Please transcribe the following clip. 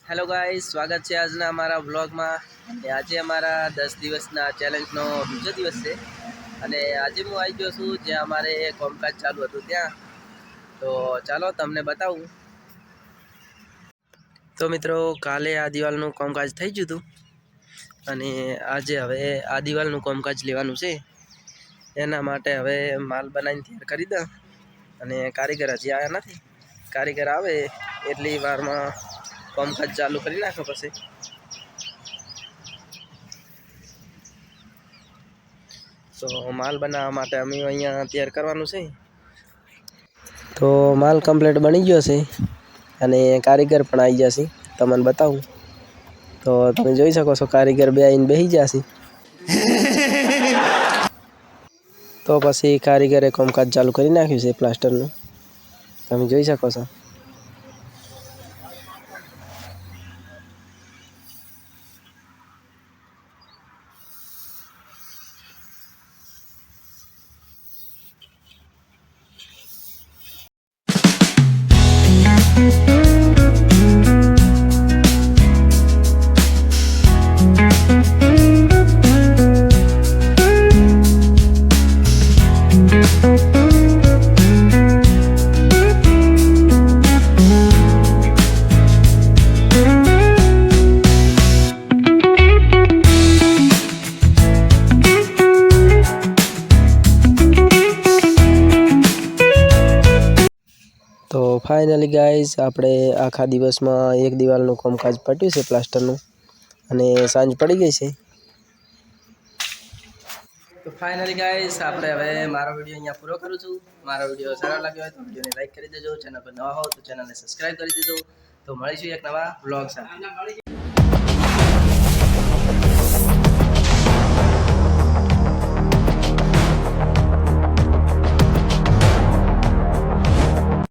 Hello guys, स्वागत है आज अमरा ब्लॉग में। आज अमरा 10 दिवसना चेलेंजनो बीजो दिवस है। आज हूँ आई गयो छूँ ज्यां अमारे कामकाज चालू हतुं त्यां। तो चलो तमने बताऊँ। तो मित्रों, काले आ दिवालनुं कामकाज थई गयुं हतुं अने आजे हवे आ दिवालनुं कामकाज लेवानुं छे। एना माटे हवे माल बनावीने तैयार करी दो अने कारीगर हजी आया नथी। कारीगर आवे एटली वारमां कामकाज चालू करी नाखो। पछी तो माल बनावा माटे अमे अहींया तैयार करवानुं छे। तो माल कम्प्लीट बनी गयो छे अने कारीगर पण आई गया छे। तमने बताऊं तो तमे जोई शको छो कारीगर बे आईने बेही गया छे। तो पछी कारीगरे कामकाज चालू करी नाख्युं छे प्लास्टरनुं। तमे जोई शको छो। तो फाइनली गाइज आपणे आखा दिवस में एक दिवालनुं कामकाज पट्युं छे प्लास्टरनुं अने सांज पड़ी गई छे। तो फाइनली गाइज आपणे हवे मारो विडियो अहींया पूरो करूं छुं। मारो विडियो सारो लाग्यो होय तो विडियोने लाइक करी देजो। चेनल पर नवा हो तो चेनलने सब्सक्राइब करी देजो। तो मळीशुं एक नवा ब्लॉग साथे।